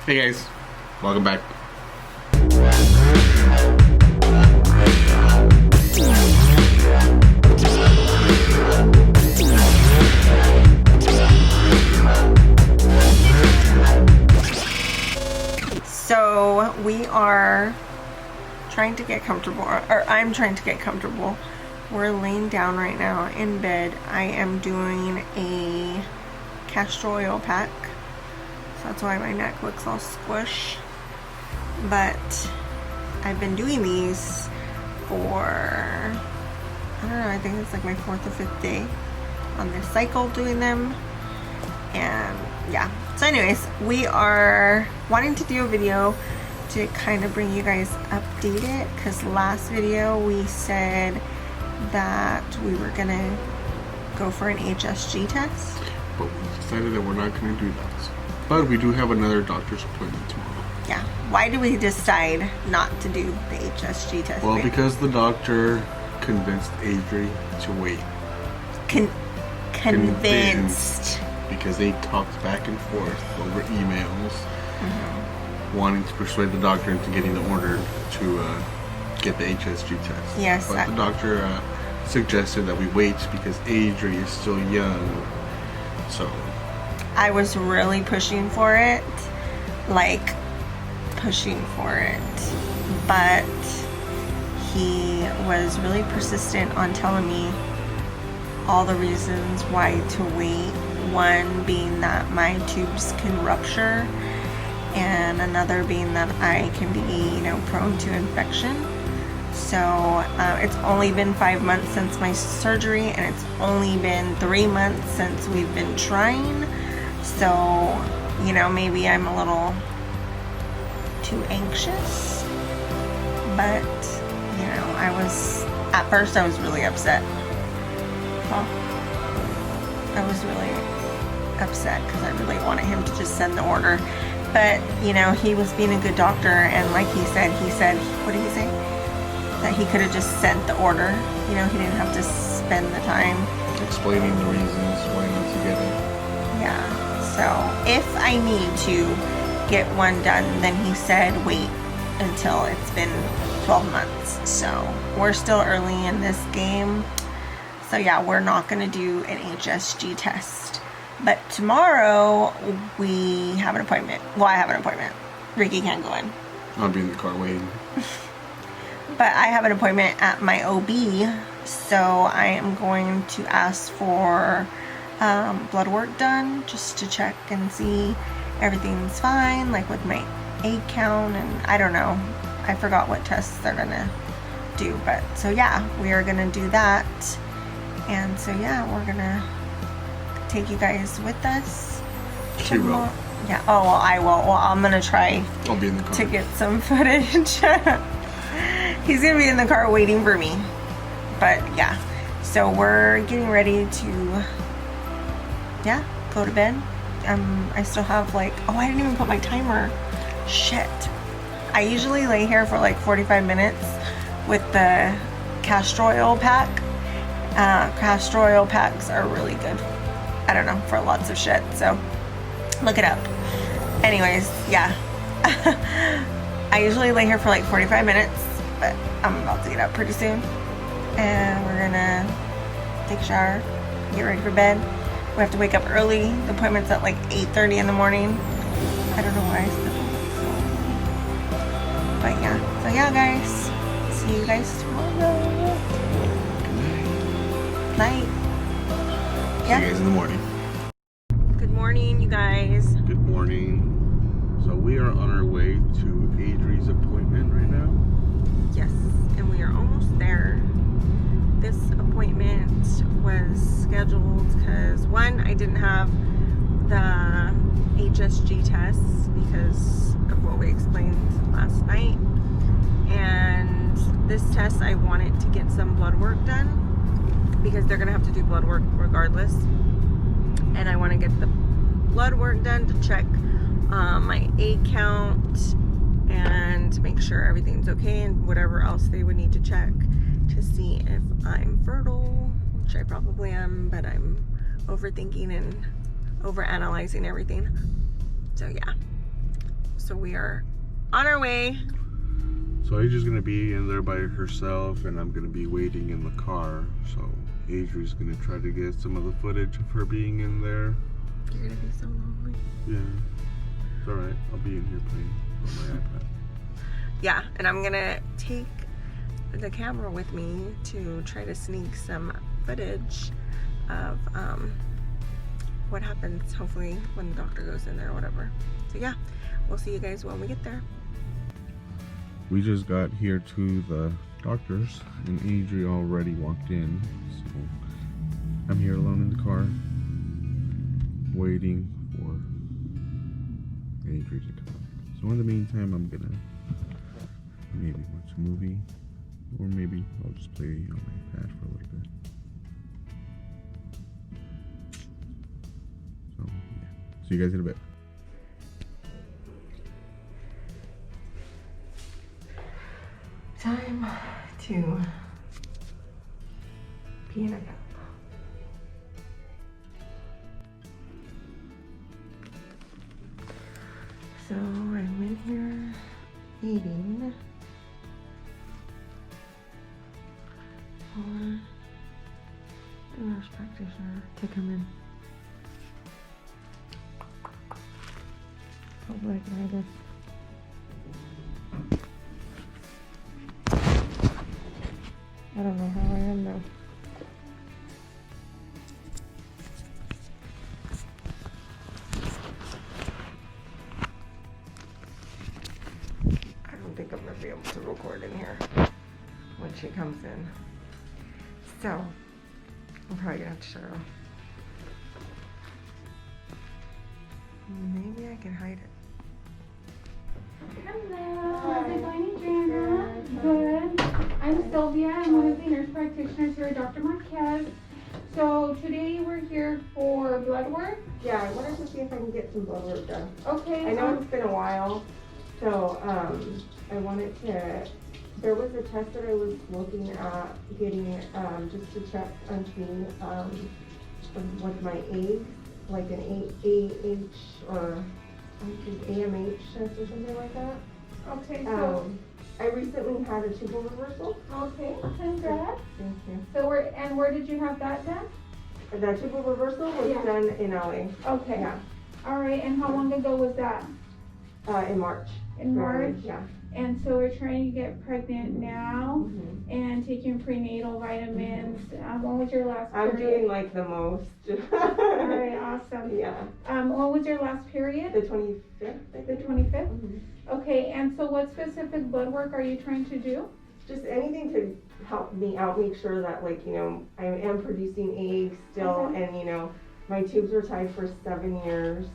Hey guys, welcome back. So we are trying to get comfortable, or I'm trying to get comfortable. We're laying down right now in bed. I am doing a castor oil pack, so that's why my neck looks all squish. But I've been doing these for, I don't know, I think it's like my 4th or 5th day on this cycle doing them. And yeah, so anyways, we are wanting to do a video to kind of bring you guys updated, because last video we said that we were gonna go for an HSG test, But we decided that we're not going to do that. But we do have another doctor's appointment tomorrow. Yeah, why do we decide not to do the HSG test? Well, because the doctor convinced Adri to wait. Convinced. Because they talked back and forth over emails, wanting to persuade the doctor into getting the order to get the HSG test. Yes. But the doctor suggested that we wait because Adri is still young. So I was really pushing for it, like pushing for it, but he was really persistent on telling me all the reasons why to wait. One being that my tubes can rupture, and another being that I can be, prone to infection. So it's only been 5 months since my surgery, and it's only been 3 months since we've been trying. So, maybe I'm a little too anxious. But, at first I was really upset. I was really upset because I really wanted him to just send the order. But, he was being a good doctor, and like he said, what did he say? That he could have just sent the order. He didn't have to spend the time explaining the reasons why not to get it. Yeah, so if I need to get one done, then he said wait until it's been 12 months. So we're still early in this game. So yeah, we're not going to do an HSG test. But tomorrow we have an appointment. Well, I have an appointment. Ricky can't go in. I'll be in the car waiting. But I have an appointment at my OB, so I am going to ask for blood work done, just to check and see everything's fine, like with my egg count, and I don't know. I forgot what tests they're gonna do, but so yeah, we are gonna do that. And so yeah, we're gonna take you guys with us. She will. Yeah. Oh well, I will. Well, I'm gonna try. I'll be in the car to get some footage. He's gonna be in the car waiting for me. But yeah, so we're getting ready to, go to bed. I still have I didn't even put my timer. Shit. I usually lay here for 45 minutes with the castor oil pack. Castor oil packs are really good. I don't know, for lots of shit. So look it up. Anyways, yeah. I usually lay here for 45 minutes, but I'm about to get up pretty soon. And we're gonna take a shower, get ready for bed. We have to wake up early. The appointment's at 8:30 in the morning. I don't know why I said that. But yeah. So yeah, guys. See you guys tomorrow. Night. Yeah. See you guys in the morning. Good morning, you guys. Good morning. So we are on our way to Adri's appointment right now. Yes, and we are almost there. This appointment was scheduled because one, I didn't have the HSG test because of what we explained last night. And this test, I wanted to get some blood work done because they're gonna have to do blood work regardless. And I want to get the blood work done to check my egg count and make sure everything's okay, and whatever else they would need to check to see if I'm fertile, which I probably am, but I'm overthinking and overanalyzing everything. So yeah, So we are on our way. So Adri's gonna be in there by herself, and I'm gonna be waiting in the car. So Adri's gonna try to get some of the footage of her being in there. You're gonna be so lonely. Yeah, it's alright. I'll be in here playing on my iPad. Yeah, and I'm gonna take the camera with me to try to sneak some footage of what happens, hopefully, when the doctor goes in there or whatever. So yeah, we'll see you guys when we get there. We just got here to the doctor's, and Adri already walked in. So I'm here alone in the car, waiting for Adri to come. So in the meantime, I'm gonna maybe watch a movie, or maybe I'll just play on my iPad for a little bit. So yeah, see you guys in a bit. Time to pee in a cup. So I'm in here eating for the nurse practitioner to come in. Hopefully I can hide this. I don't know how I am though. I don't think I'm gonna be able to record in here when she comes in. So, I'm probably gonna have to shut her off. Maybe I can hide it. Hello, how's it going, Adriana? Good. I'm Sylvia. I'm one of the nurse practitioners here at Dr. Marquez. So today we're here for blood work. Yeah, I wanted to see if I can get some blood work done. Okay. I know it's been a while, so I wanted to. There was a test that I was looking at getting just to check on me with my eggs, like an AH or AMH test or something like that. Okay, so I recently had a tubal reversal. okay, congrats. Thank you. So where did you have that done? The tubal reversal was Yeah. done in LA. Okay. Yeah. All right, and how long ago was that? In March. In March? Yeah. And so we're trying to get pregnant now Mhm. and taking prenatal vitamins. When was your last I'm period? doing like the most. All right, awesome. Yeah. What was your last period? The 25th. I The think. 25th? Mhm. Okay, and so what specific blood work are you trying to do? Just anything to help me out, make sure that I am producing eggs still, Okay. and my tubes were tied for 7 years.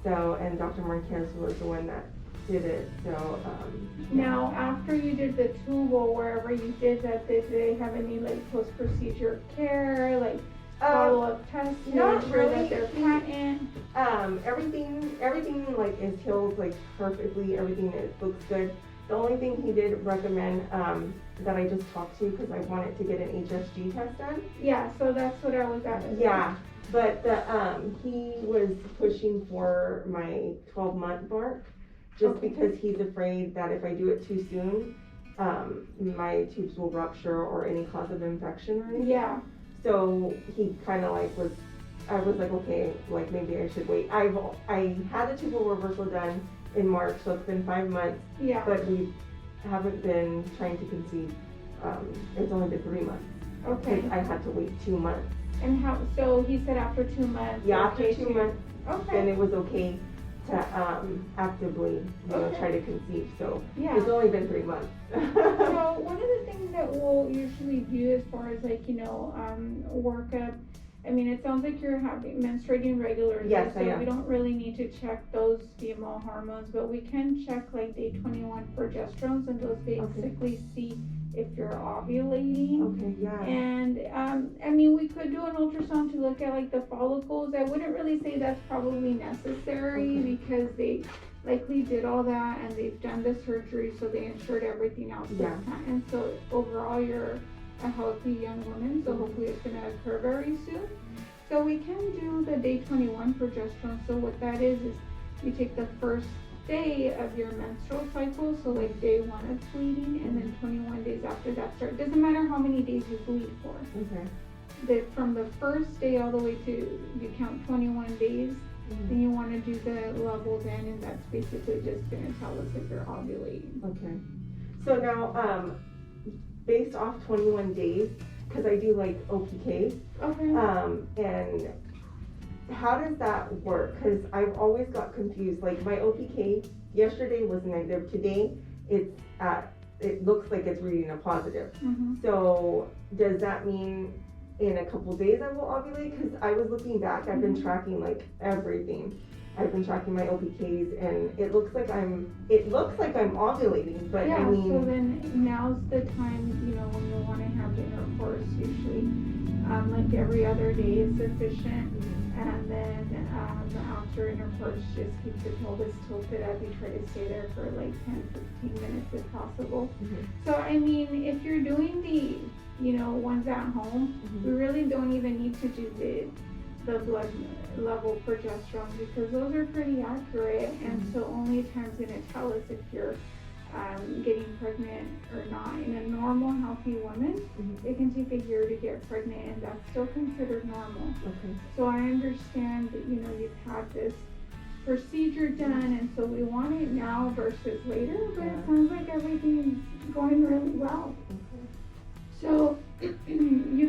So, and Dr. Marquez was the one that did it. So, Now, after you did the tubal, wherever you did that, did they have any post-procedure care, follow-up tests to not ensure really. that they're patent? everything is healed perfectly. Everything looks good. The only thing he did recommend that I just talked to because I wanted to get an HSG test done. Yeah, so that's what I was asking. Yeah, but he was pushing for my 12-month mark just Okay. because he's afraid that if I do it too soon, my tubes will rupture or any cause of infection or anything. Yeah. So he kind of I was like, okay, maybe I should wait. I had the tubal reversal done in March, so it's been 5 months, Yeah. but we haven't been trying to conceive. It's only been 3 months. Okay. Because I had to wait 2 months. And so he said after 2 months. Yeah, after okay, 2 months, then Okay. it was okay to actively, Okay. try to conceive. So Yeah. it's only been 3 months. So one of the things that we'll usually do as far as workup, I mean, it sounds like you're menstruating regularly. Yes, so I am. we don't really need to check those female hormones, but we can check day 21 progesterones, and those basically see if you're ovulating. Okay, yeah. And we could do an ultrasound to look at the follicles. I wouldn't really say that's probably necessary Okay. because they likely did all that and they've done the surgery, so they insured everything else. Yeah. And so overall, you're a healthy young woman, so hopefully it's going to occur very soon. So we can do the day 21 progesterone. So what that is you take the first day of your menstrual cycle, so like day 1 of bleeding, and then 21 days after that start. Doesn't matter how many days you bleed for. Okay. From the first day all the way to, you count 21 days, then you want to do the level then, and that's basically just going to tell us if you're ovulating. Okay. So now, based off 21 days, because I do like OPK, and how does that work? Because I've always got confused. Like my OPK yesterday was negative. Today it looks like it's reading a positive. So does that mean in a couple days I will ovulate? Because I was looking back, I've been tracking like everything. I've been tracking my OPKs, and it looks like I'm ovulating, but yeah, I mean. So then now's the time, when you want to have intercourse. Usually, like every other day is sufficient, and then after intercourse, just keep the pelvis tilted up. You try to stay there for like 10-15 minutes if possible. So I mean, if you're doing the ones at home, we really don't even need to do the blood level progesterone, because those are pretty accurate, and so only time's going to tell us if you're getting pregnant or not. In a normal healthy woman, it can take a year to get pregnant, and that's still considered normal. So I understand that you've had this procedure done, and so we want it now versus later, but it sounds like everything's going really well. So you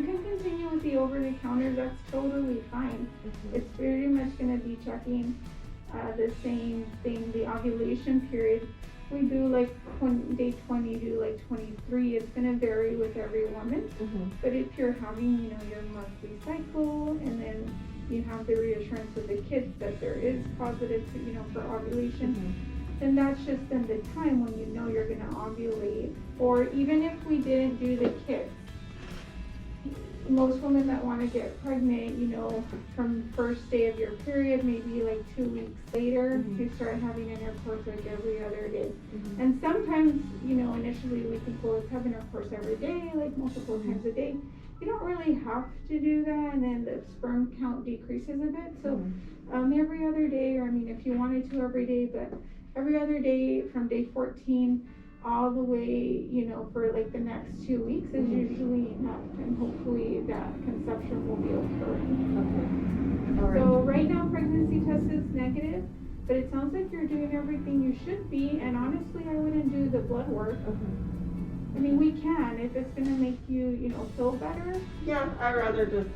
can continue with the over-the-counter. That's totally fine. It's very much going to be checking the same thing. The ovulation period, we do like day 20 to like 23. It's going to vary with every woman. But if you're having, your monthly cycle, and then you have the reassurance of the kids that there is positive, for ovulation, then that's just then the time when you're going to ovulate. Or even if we didn't do the kids, most women that want to get pregnant, from first day of your period, maybe like 2 weeks later, you start having intercourse like every other day. And sometimes, initially we think, well, let's have intercourse every day, like multiple times a day. You don't really have to do that, and then the sperm count decreases a bit. So every other day, or if you wanted to every day, but every other day from day 14 all the way, for like the next 2 weeks is usually enough, and hopefully that conception will be occurring. All right. So right now pregnancy test is negative, but it sounds like you're doing everything you should be, and honestly I wouldn't do the blood work. I mean, we can if it's gonna make you, feel better. Yeah, I'd rather just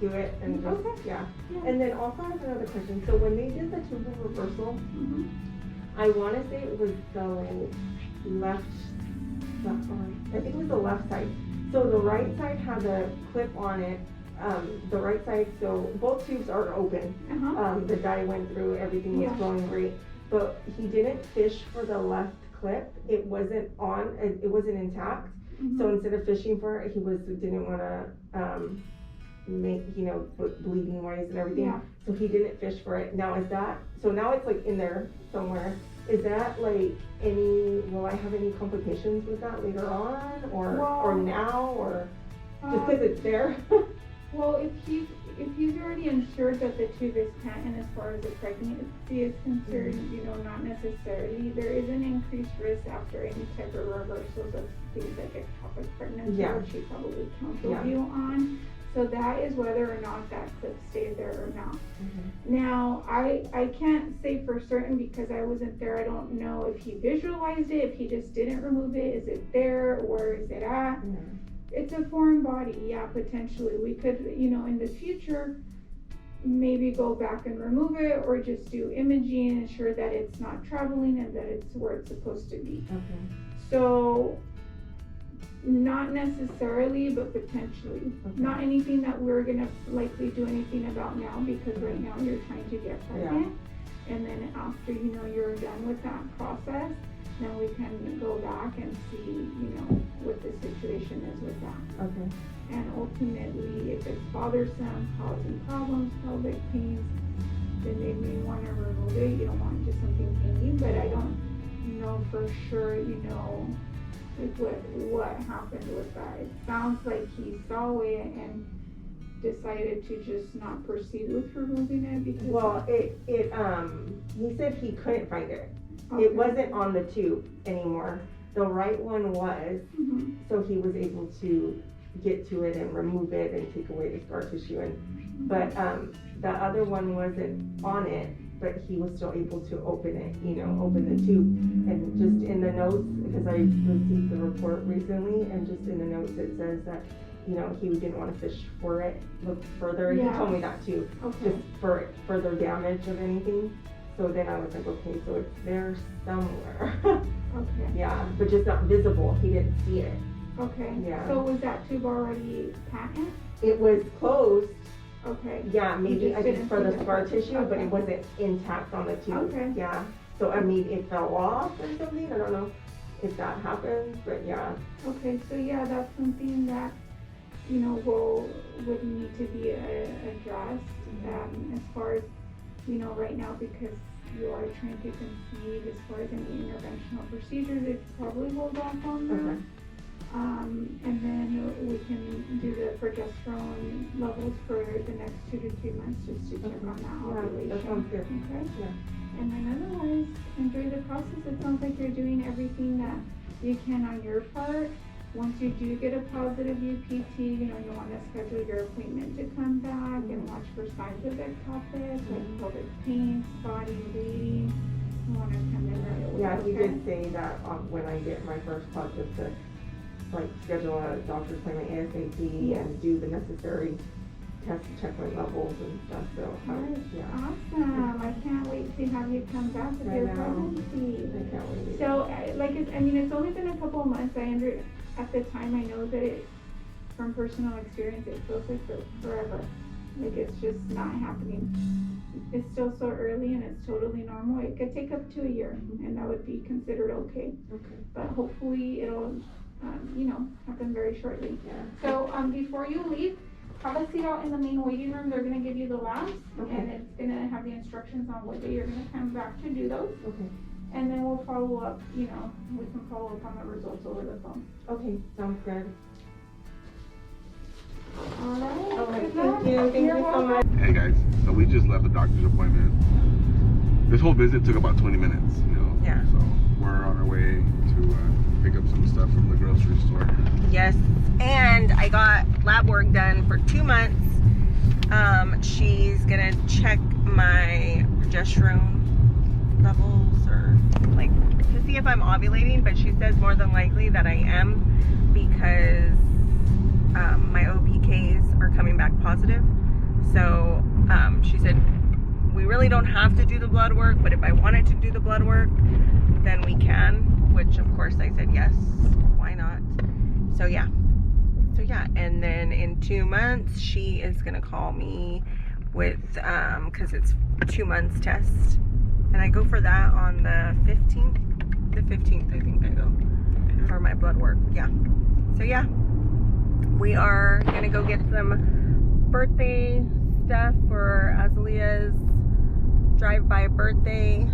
do it and just, yeah. And then also I have another question. So when they did the tubal reversal, I want to say it was the left arm. I think it was the left side. So the right side had a clip on it. The right side, so both tubes are open. The dye went through, everything was flowing great. But he didn't fish for the left clip. It wasn't on, it wasn't intact. So instead of fishing for it, didn't want to make, bleeding noise and everything. So he didn't fish for it. Now now it's like in there somewhere. Is that like will I have any complications with that later on, or now, or just because it's there? Well, if he's already ensured that the tube is patent as far as the pregnancy is concerned, not necessarily. There is an increased risk after any type of reversals of things like ectopic pregnancy, which he probably counseled you on. So that is whether or not that clip stays there or not. Now, I can't say for certain because I wasn't there. I don't know if he visualized it, if he just didn't remove it. Is it there? Where is it at? It's a foreign body, potentially. We could, in the future, maybe go back and remove it, or just do imaging and ensure that it's not traveling and that it's where it's supposed to be. So, not necessarily, but potentially. Not anything that we're gonna likely do anything about now, because right now you're trying to get pregnant. And then after, you're done with that process, then we can go back and see, what the situation is with that. And ultimately, if it's bothersome, causing problems, pelvic pains, then they may want to remove it. You don't want just something painful, but I don't know for sure, like what happened with that. It sounds like he saw it, and decided to just not proceed with removing it because? Well, he said he couldn't find it. Okay. It wasn't on the tube anymore. The right one was, Mhm. so he was able to get to it and remove it and take away the scar tissue. But the other one wasn't on it, but he was still able to open it, open the tube. And just in the notes, because I received the report recently, and just in the notes it says that, he didn't want to fish for it, look further. Yeah. He told me that too, Okay. just for further damage of anything. So then I was like, okay, so it's there somewhere. Okay. Yeah, but just not visible. He didn't see it. Okay. Yeah. So was that tube already patent? It was closed. Okay. Yeah, maybe just I think didn't for see the it. scar tissue, but Okay. it wasn't intact on the tube. Okay. Yeah. So I mean, it fell off or something. I don't know if that happens, but yeah. Okay, so yeah, that's something that, would need to be addressed, as far as, right now, because you are trying to conceive, as far as any interventional procedures, it's probably hold off on that. Okay. And then we can do the progesterone levels for the next 2 to 3 months, just to check on that Yeah, ovulation. that sounds good. Okay? Yeah. And then otherwise, enjoy the process. It sounds like you're doing everything that you can on your part. Once you do get a positive UPT, you want to schedule your appointment to come back and watch for signs of ectopic, like pelvic pain, spotty, bleeding. You want to come in right away. Yeah, he okay? did say that when I get my first positive to schedule a doctor's appointment ASAP Yes. and do the necessary tests to check my levels and stuff. So Nice. yeah, Awesome. I can't wait to have you come back with I your know. pregnancy. I can't wait. So, it's only been a couple of months. At the time, I know that from personal experience, it feels like forever. Like it's just not happening. It's still so early and it's totally normal. It could take up to a year, and that would be considered okay. Okay. But hopefully it'll, happen very shortly. Yeah. So, before you leave, have a seat out in the main waiting room. They're gonna give you the labs, Okay. and it's gonna have the instructions on what day you're gonna come back to do those. Okay. And then we'll follow up, we can follow up on the results over the phone. Okay. Sounds good. Alright. All right. good Thank luck. you. Thank You're you so welcome. much. Hey guys, so we just left the doctor's appointment. This whole visit took about 20 minutes, Yeah. So we're on our way to pick up some stuff from the grocery store. Yes, and I got lab work done for 2 months. She's gonna check my progesterone levels or to see if I'm ovulating, but she says more than likely that I am because my OPKs are coming back positive. So she said we really don't have to do the blood work, but if I wanted to do the blood work, then we can, which of course I said yes, why not? So yeah, and then in 2 months she is gonna call me with because it's 2 months test, and I go for that on the 15th I think I go for my blood work. Yeah, so yeah, we are gonna go get some birthday stuff for Azalea's drive-by birthday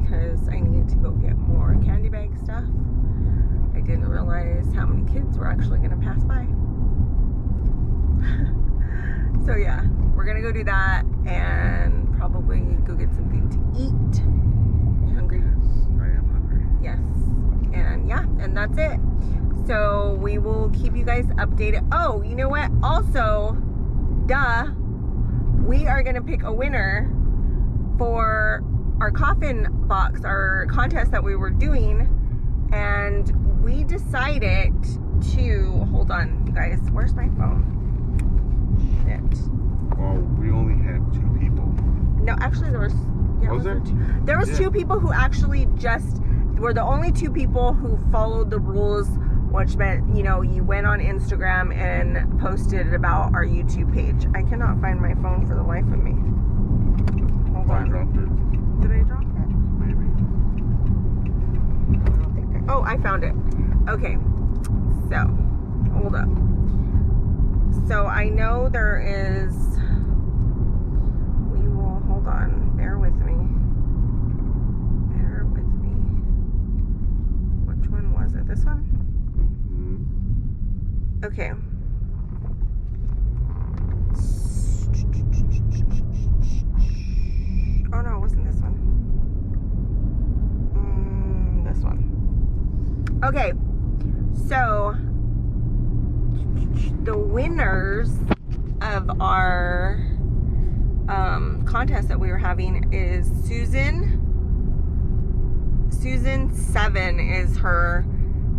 because I need to go get more candy bag stuff. I didn't realize how many kids were actually gonna pass by. So yeah, we're gonna go do that and probably go get something to eat. You hungry? Yes, I am hungry. Yes. And yeah, and that's it. So we will keep you guys updated. Oh, you know what? Also, we are gonna pick a winner for our coffin box, our contest that we were doing, and we decided to, hold on you guys, where's my phone? Shit. Well, we only had 2 people. No, actually there was, yeah, Was there? there was Yeah. 2 people who actually just were the only 2 people who followed the rules, which meant, you went on Instagram and posted about our YouTube page. I cannot find my phone for the life of me. Hold I on. dropped it. Did I drop it? Maybe. I don't think oh, I found it. Okay, so hold up. So I know there is, we will, hold on, bear with me. Which one was it? This one? Mm-hmm. Okay. Okay, so the winners of our contest that we were having is Susan 7 is her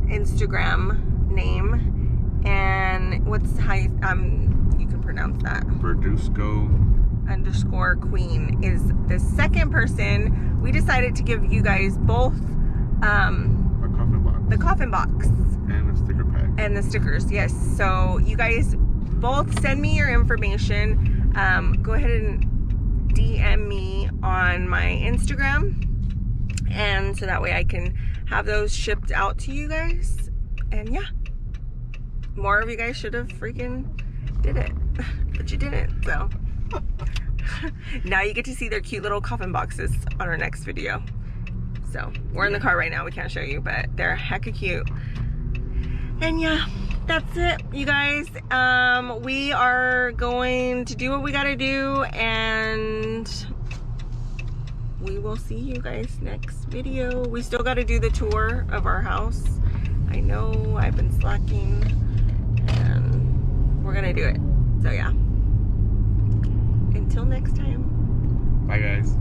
Instagram name, and what's how you can pronounce that? Verdusco_Queen is the second person. We decided to give you guys both A coffin box. the coffin box And a sticker pack. and the stickers. Yes, so you guys both send me your information. Go ahead and DM me on my Instagram, and so that way I can have those shipped out to you guys. And yeah, more of you guys should have freaking did it, but you didn't, so now you get to see their cute little coffin boxes on our next video. So we're in the car right now, we can't show you, but they're hecka cute. And yeah, that's it, you guys. We are going to do what we gotta do, and we will see you guys next video. We still gotta do the tour of our house. I know I've been slacking, and we're gonna do it. So yeah, until next time. Bye, guys.